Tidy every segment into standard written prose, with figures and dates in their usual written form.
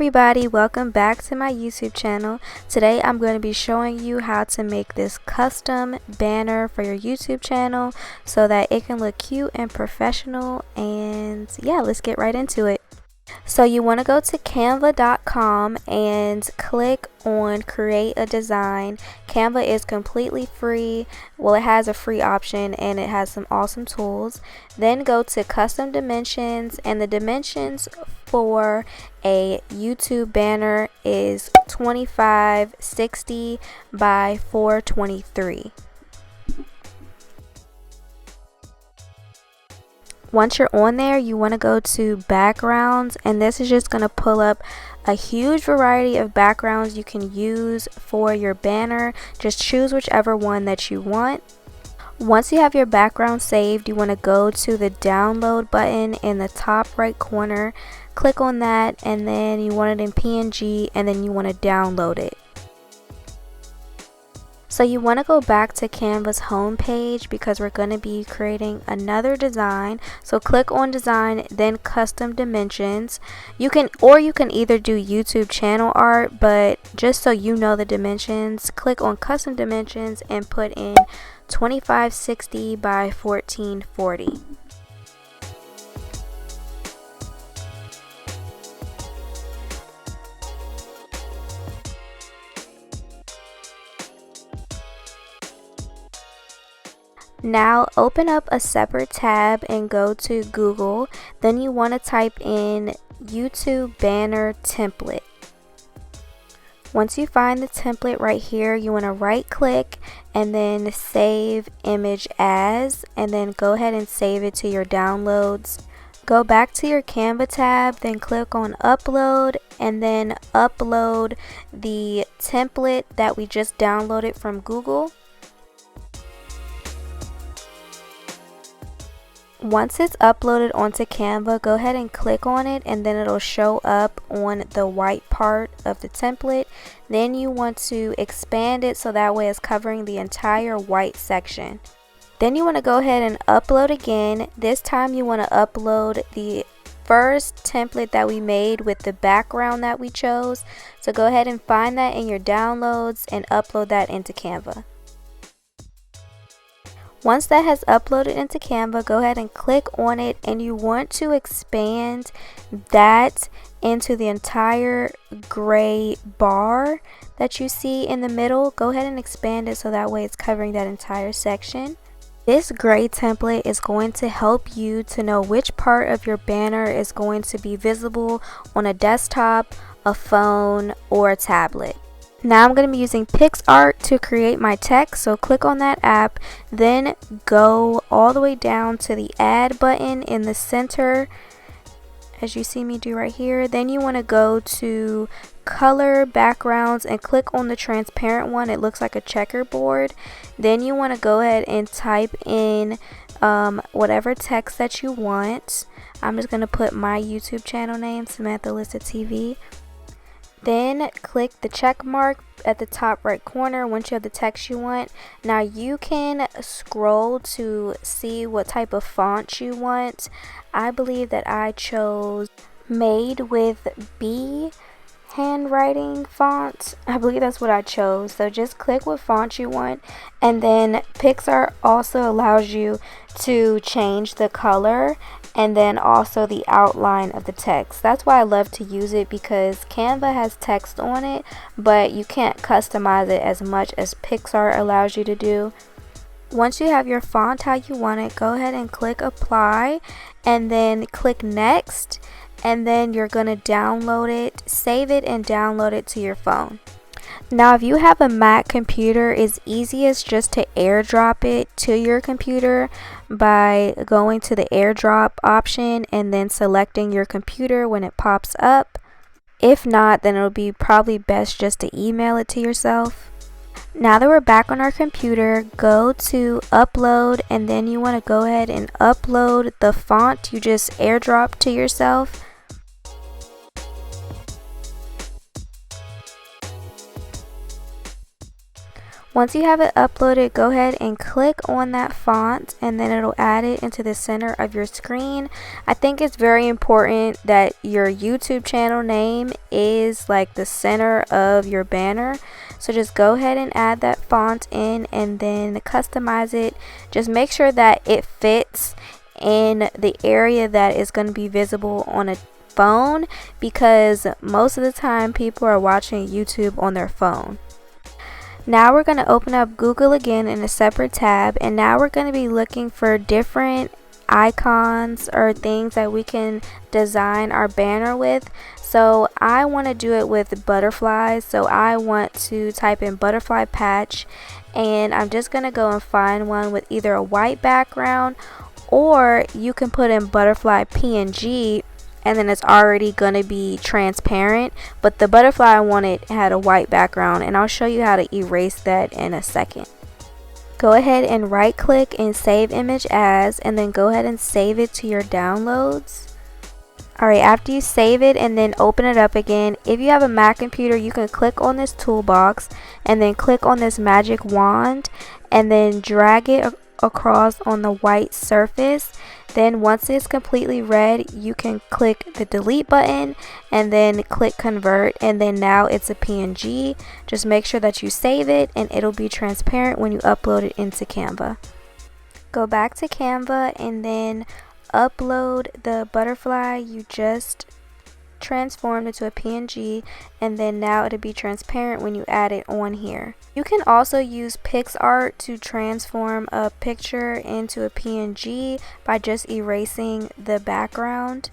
everybody, welcome back to my YouTube channel. Today I'm going to be showing you how to make this custom banner for your YouTube channel so that it can look cute and professional, and yeah, let's get right into it. So you want to go to canva.com and click on create a design. Canva is completely free. Well, it has a free option and it has some awesome tools. Then go to custom dimensions, and the dimensions for a YouTube banner is 2560 by 423. Once you're on there, you want to go to backgrounds, and this is just going to pull up a huge variety of backgrounds you can use for your banner. Just choose whichever one that you want. Once you have your background saved, you want to go to the download button in the top right corner. Click on that, and then you want it in PNG, and then you want to download it. So you want to go back to Canva's home page because we're going to be creating another design. So click on design, then custom dimensions. You can either do YouTube channel art, but just so you know the dimensions, click on custom dimensions and put in 2560 by 1440. Now open up a separate tab and go to Google. Then you want to type in YouTube banner template. Once you find the template right here, you want to right click and then save image as, and then go ahead and save it to your downloads. Go back to your Canva tab, then click on upload, and then upload the template that we just downloaded from Google. Once it's uploaded onto Canva, go ahead and click on it, and then it'll show up on the white part of the template. Then you want to expand it so that way it's covering the entire white section. Then you want to go ahead and upload again. This time you want to upload the first template that we made with the background that we chose. So go ahead and find that in your downloads and upload that into Canva. Once that has uploaded into Canva, go ahead and click on it, and you want to expand that into the entire gray bar that you see in the middle. Go ahead and expand it so that way it's covering that entire section. This gray template is going to help you to know which part of your banner is going to be visible on a desktop, a phone, or a tablet. Now I'm going to be using PixArt to create my text, so click on that app, then go all the way down to the add button in the center, as you see me do right here. Then you want to go to color backgrounds and click on the transparent one. It looks like a checkerboard. Then you want to go ahead and type in whatever text that you want. I'm just going to put my YouTube channel name, SamanthaAlyssaTV. Then click the check mark at the top right corner once you have the text you want. Now you can scroll to see what type of font you want. I believe that I chose made with B handwriting font. I believe that's what I chose. So just click what font you want, and then PixArt also allows you to change the color and then also the outline of the text. That's why I love to use it, because Canva has text on it, but you can't customize it as much as PixArt allows you to do. Once you have your font how you want it, go ahead and click apply, and then click next, and then you're going to download it, save it, and download it to your phone. Now if you have a Mac computer, it's easiest just to airdrop it to your computer by going to the airdrop option and then selecting your computer when it pops up. If not, then it'll be probably best just to email it to yourself. Now that we're back on our computer, go to upload, and then you want to go ahead and upload the font you just airdropped to yourself. Once you have it uploaded, go ahead and click on that font, and then it'll add it into the center of your screen. I think it's very important that your YouTube channel name is like the center of your banner. So just go ahead and add that font in and then customize it. Just make sure that it fits in the area that is going to be visible on a phone, because most of the time people are watching YouTube on their phone. Now we're going to open up Google again in a separate tab, and now we're going to be looking for different icons or things that we can design our banner with. So I want to do it with butterflies, so I want to type in butterfly patch, and I'm just going to go and find one with either a white background, or you can put in butterfly PNG and then it's already going to be transparent, but the butterfly I wanted had a white background, and I'll show you how to erase that in a second. Go ahead and right click and save image as, and then go ahead and save it to your downloads. Alright, after you save it and then open it up again, if you have a Mac computer, you can click on this toolbox and then click on this magic wand and then drag it across on the white surface. Then once it's completely red, you can click the delete button and then click convert, and then now it's a PNG. Just make sure that you save it and it'll be transparent when you upload it into Canva. Go back to Canva and then upload the butterfly you just transformed into a PNG, and then now it'll be transparent when you add it on here. You can also use PixArt to transform a picture into a PNG by just erasing the background.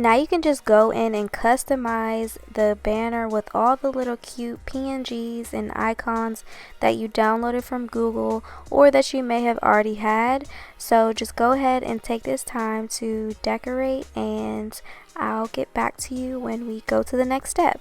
Now you can just go in and customize the banner with all the little cute PNGs and icons that you downloaded from Google or that you may have already had. So just go ahead and take this time to decorate, and I'll get back to you when we go to the next step.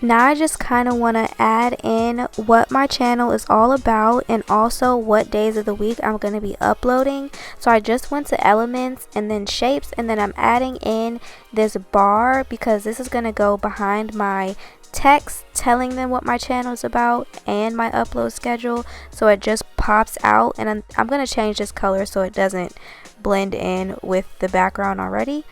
Now I just kind of want to add in what my channel is all about and also what days of the week I'm going to be uploading. So I just went to elements and then shapes, and then I'm adding in this bar because this is going to go behind my text telling them what my channel is about and my upload schedule, so it just pops out. And I'm going to change this color so it doesn't blend in with the background already.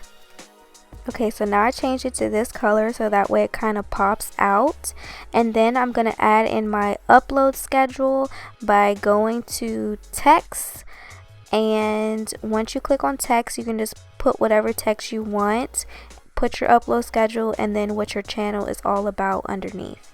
Okay, so now I changed it to this color so that way it kind of pops out. And then I'm going to add in my upload schedule by going to text. And once you click on text, you can just put whatever text you want, put your upload schedule, and then what your channel is all about underneath.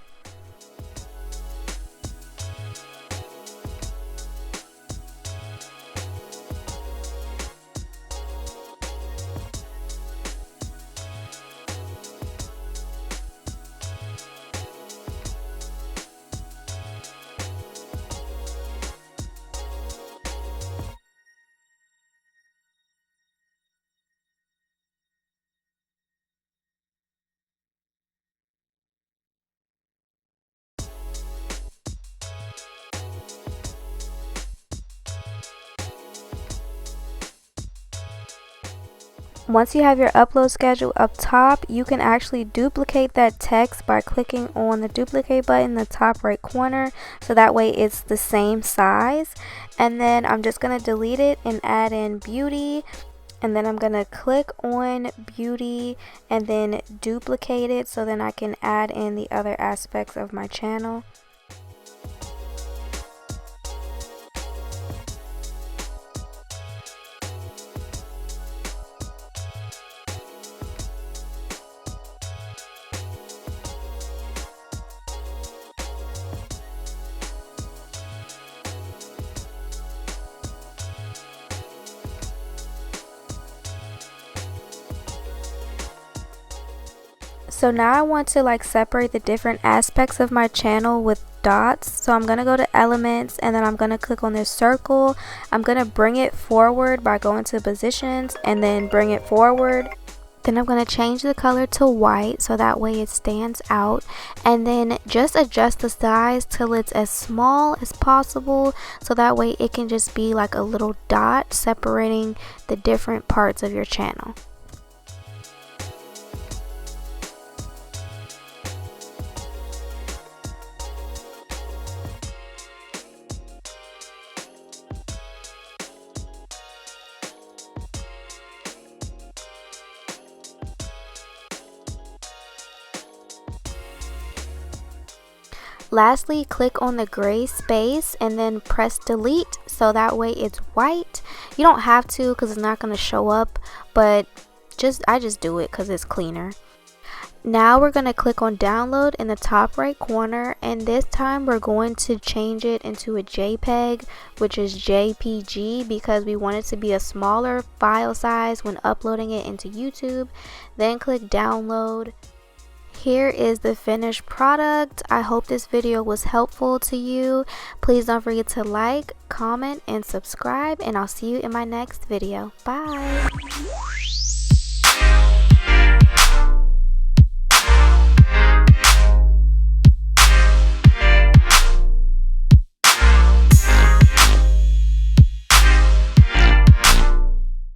Once you have your upload schedule up top, you can actually duplicate that text by clicking on the duplicate button in the top right corner, so that way it's the same size. And then I'm just going to delete it and add in beauty, and then I'm going to click on beauty and then duplicate it so then I can add in the other aspects of my channel. So now I want to like separate the different aspects of my channel with dots. So I'm going to go to elements, and then I'm going to click on this circle. I'm going to bring it forward by going to positions and then bring it forward. Then I'm going to change the color to white so that way it stands out, and then just adjust the size till it's as small as possible so that way it can just be like a little dot separating the different parts of your channel. Lastly, click on the gray space and then press delete so that way it's white. You don't have to because it's not going to show up, but I just do it because it's cleaner. Now we're going to click on download in the top right corner, and this time we're going to change it into a JPEG, which is JPG, because we want it to be a smaller file size when uploading it into YouTube. Then click download. Here is the finished product. I hope this video was helpful to you. Please don't forget to like, comment, and subscribe, and I'll see you in my next video. Bye!